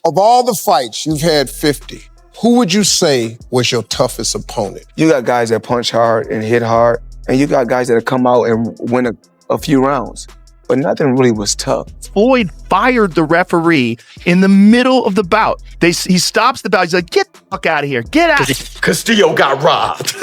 Of all the fights, you've had 50. Who would you say was your toughest opponent? You got guys that punch hard and hit hard, and you got guys that come out and win a few rounds. But nothing really was tough. Floyd fired the referee in the middle of the bout. He stops the bout. He's like, get the fuck out of here. Get out. Castillo got robbed.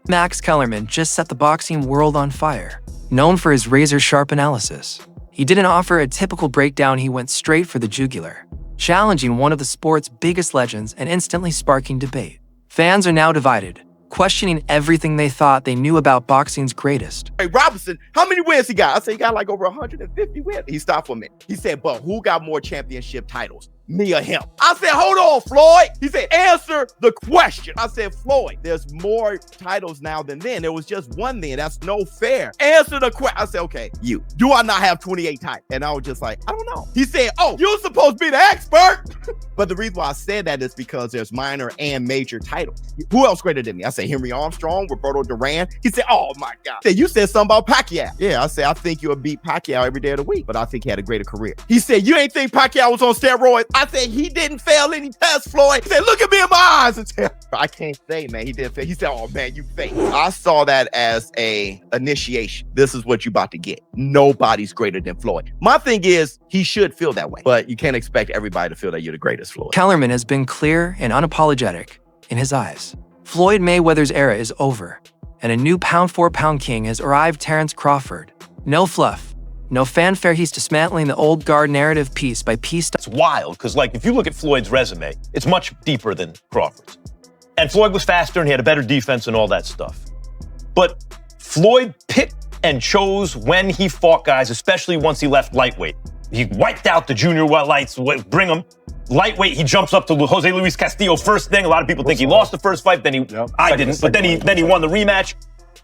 Max Kellerman just set the boxing world on fire. Known for his razor-sharp analysis, he didn't offer a typical breakdown. He went straight for the jugular, challenging one of the sport's biggest legends and instantly sparking debate. Fans are now divided, questioning everything they thought they knew about boxing's greatest. Hey, Robinson, how many wins he got? I said he got like over 150 wins. He stopped for me. He said, but who got more championship titles? Me or him? I said, hold on, Floyd. He said, answer the question. I said, Floyd, there's more titles now than then. There was just one then. That's no fair. Answer the question. I said, okay, you. Do I not have 28 titles? And I was just like, I don't know. He said, oh, you're supposed to be the expert. But the reason why I said that is because there's minor and major titles. Who else greater than me? I said, Henry Armstrong, Roberto Duran. He said, oh my God. He said, you said something about Pacquiao. Yeah, I said, I think you'll beat Pacquiao every day of the week, but I think he had a greater career. He said, you ain't think Pacquiao was on steroids? I said, he didn't fail any tests, Floyd. He said, look at me in my eyes. And said, I can't say, man, he didn't fail. He said, oh man, you fake. I saw that as a initiation. This is what you about to get. Nobody's greater than Floyd. My thing is, he should feel that way, but you can't expect everybody to feel that you're the greatest, Floyd. Kellerman has been clear and unapologetic in his eyes. Floyd Mayweather's era is over, and a new pound-for-pound king has arrived. Terence Crawford. No fluff, no fanfare. He's dismantling the old guard narrative piece by piece. It's wild, because if you look at Floyd's resume, it's much deeper than Crawford's. And Floyd was faster and he had a better defense and all that stuff. But Floyd picked and chose when he fought guys, especially once he left lightweight. He wiped out the junior lights, bring him. Lightweight, he jumps up to Jose Luis Castillo first thing. A lot of people think he lost the first fight, I didn't, but then he won the rematch.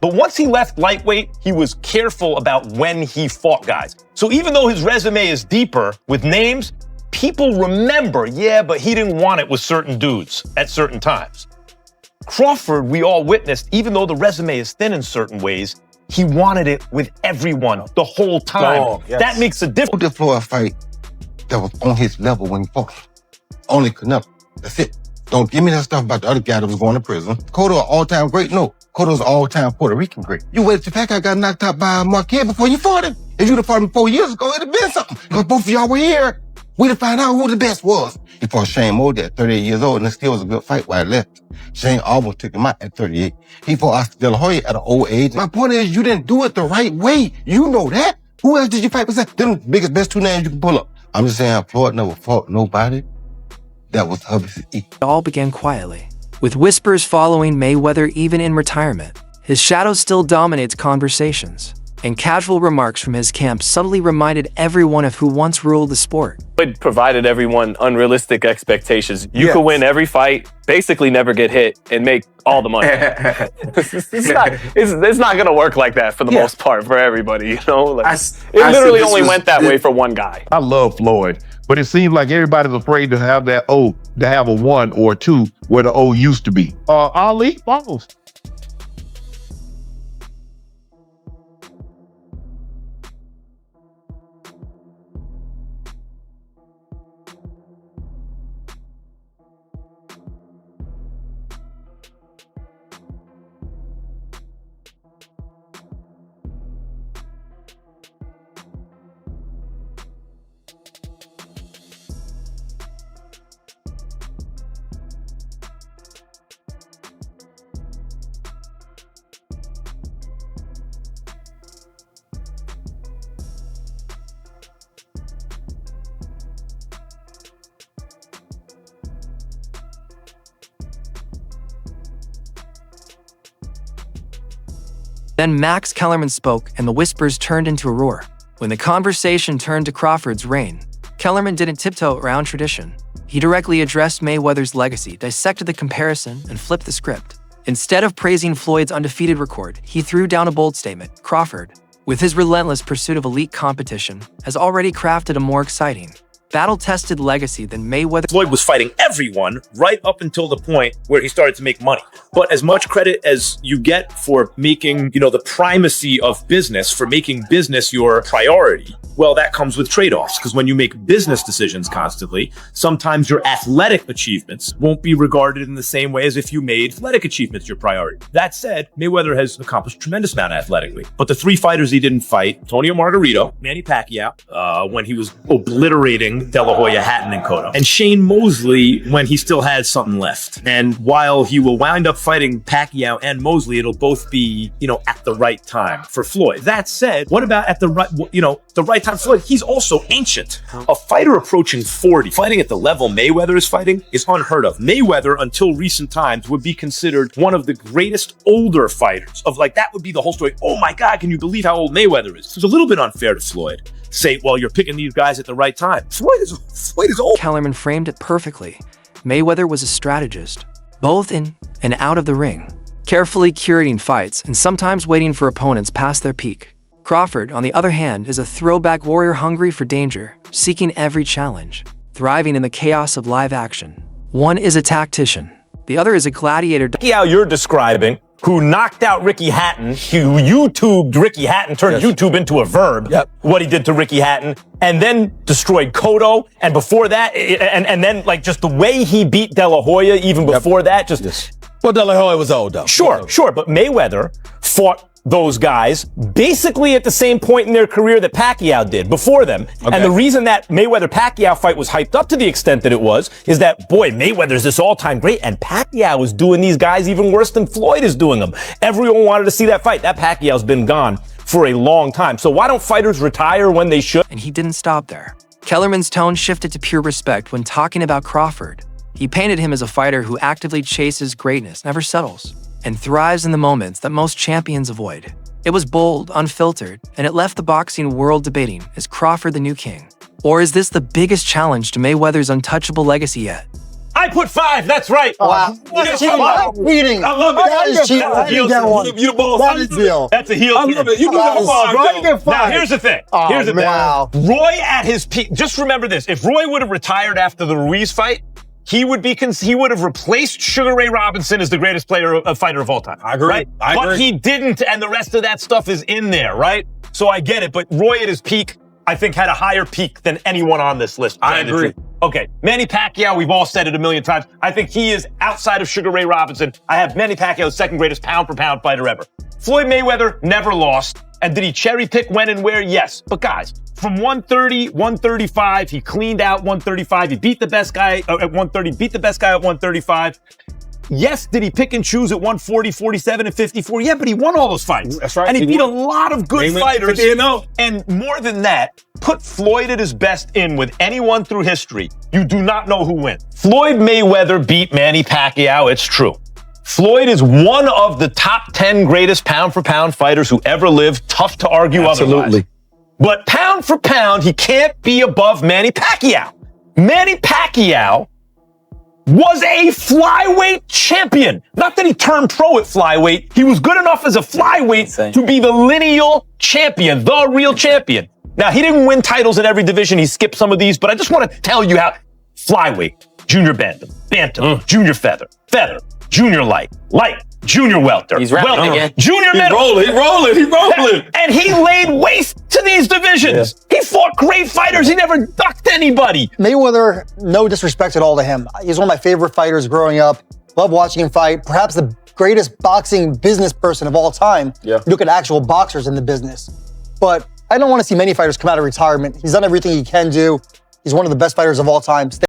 But once he left lightweight, he was careful about when he fought guys. So even though his resume is deeper with names, people remember, but he didn't want it with certain dudes at certain times. Crawford, we all witnessed, even though the resume is thin in certain ways, he wanted it with everyone the whole time. That makes a difference. The Floyd fight that was on his level when he fought. Only Canelo. That's it. Don't give me that stuff about the other guy that was going to prison. Cotto, an all-time great? No. Cotto's an all-time Puerto Rican great. You waited till Pacquiao got knocked out by Marquez before you fought him. If you'd have fought him 4 years ago, it'd have been something. Because both of y'all were here. We'd have found out who the best was. He fought Shane Mosley at 38 years old, and it still was a good fight while he left. Shane almost took him out at 38. He fought Oscar De La Hoya at an old age. My point is, you didn't do it the right way. You know that. Who else did you fight besides them biggest, best two names you can pull up? I'm just saying, Floyd never fought nobody that was hubby. It all began quietly, with whispers following Mayweather even in retirement. His shadow still dominates conversations, and casual remarks from his camp subtly reminded everyone of who once ruled the sport. It provided everyone unrealistic expectations. You could win every fight, basically never get hit, and make all the money. It's not going to work like that for the most part for everybody, you know? It literally only went that way for one guy. I love Floyd, but it seems like everybody's afraid to have that O, to have a 1 or 2 where the O used to be. Ali follows. Then Max Kellerman spoke, and the whispers turned into a roar. When the conversation turned to Crawford's reign, Kellerman didn't tiptoe around tradition. He directly addressed Mayweather's legacy, dissected the comparison, and flipped the script. Instead of praising Floyd's undefeated record, he threw down a bold statement. Crawford, with his relentless pursuit of elite competition, has already crafted a more exciting, battle-tested legacy than Mayweather. Floyd was fighting everyone right up until the point where he started to make money. But as much credit as you get for making, the primacy of business, for making business your priority, well, that comes with trade-offs. Because when you make business decisions constantly, sometimes your athletic achievements won't be regarded in the same way as if you made athletic achievements your priority. That said, Mayweather has accomplished a tremendous amount athletically. But the 3 fighters he didn't fight, Antonio Margarito, Manny Pacquiao, when he was obliterating De La Hoya, Hatton, and Cotto, and Shane Mosley when he still had something left. And while he will wind up fighting Pacquiao and Mosley, it'll both be, at the right time for Floyd. That said, what about at the right time? Floyd, he's also ancient. A fighter approaching 40, fighting at the level Mayweather is fighting, is unheard of. Mayweather, until recent times, would be considered one of the greatest older fighters of that would be the whole story. Oh my God, can you believe how old Mayweather is? It's a little bit unfair to Floyd. Say, well, you're picking these guys at the right time. Floyd is old. Kellerman framed it perfectly. Mayweather was a strategist, both in and out of the ring, carefully curating fights and sometimes waiting for opponents past their peak. Crawford, on the other hand, is a throwback warrior hungry for danger, seeking every challenge, thriving in the chaos of live action. One is a tactician. The other is a gladiator. Pacquiao you're describing, who knocked out Ricky Hatton, who YouTubed Ricky Hatton, turned YouTube into a verb, what he did to Ricky Hatton, and then destroyed Cotto, and before that, and then just the way he beat De La Hoya even before that, Well, De La Hoya was old, though. Sure, but Mayweather fought those guys basically at the same point in their career that Pacquiao did before them. Okay. And the reason that Mayweather-Pacquiao fight was hyped up to the extent that it was is that, boy, Mayweather's this all-time great, and Pacquiao is doing these guys even worse than Floyd is doing them. Everyone wanted to see that fight. That Pacquiao's been gone for a long time. So why don't fighters retire when they should? And he didn't stop there. Kellerman's tone shifted to pure respect when talking about Crawford. He painted him as a fighter who actively chases greatness, never settles, and thrives in the moments that most champions avoid. It was bold, unfiltered, and it left the boxing world debating, is Crawford the new king? Or is this the biggest challenge to Mayweather's untouchable legacy yet? I put 5, that's right. Wow. That's cheating. I love it. That is cheating. That's a heel turn. You the boss. That is deal. That's a heel turn. I love it. You do that 5. Now, here's the thing. Here's the thing. Roy at his peak, just remember this. If Roy would have retired after the Ruiz fight, he would have replaced Sugar Ray Robinson as the greatest fighter of all time. I agree. Right? But he didn't, and the rest of that stuff is in there, right? So I get it, but Roy at his peak, I think, had a higher peak than anyone on this list. I agree. Okay, Manny Pacquiao, we've all said it a million times. I think he is, outside of Sugar Ray Robinson, I have Manny Pacquiao's second greatest pound-for-pound fighter ever. Floyd Mayweather never lost. And did he cherry pick when and where? Yes. But guys, from 130, 135, he cleaned out 135. He beat the best guy at 130, beat the best guy at 135. Yes, did he pick and choose at 140, 47, and 54? Yeah, but he won all those fights. That's right. And he beat a lot of good fighters. 50-0. And more than that, put Floyd at his best in with anyone through history. You do not know who wins. Floyd Mayweather beat Manny Pacquiao, it's true. Floyd is one of the top 10 greatest pound-for-pound fighters who ever lived. Tough to argue otherwise. But pound for pound, he can't be above Manny Pacquiao. Manny Pacquiao was a flyweight champion. Not that he turned pro at flyweight. He was good enough as a flyweight to be the lineal champion, the real champion. Now, he didn't win titles in every division. He skipped some of these, but I just want to tell you how flyweight, junior bantam, junior feather, junior light, junior welter. He's rapping again. Junior middle. He rolling. And he laid waste to these divisions. Yeah. He fought great fighters. He never ducked anybody. Mayweather, no disrespect at all to him. He's one of my favorite fighters growing up. Love watching him fight. Perhaps the greatest boxing business person of all time. Yeah. Look at actual boxers in the business. But I don't want to see many fighters come out of retirement. He's done everything he can do. He's one of the best fighters of all time.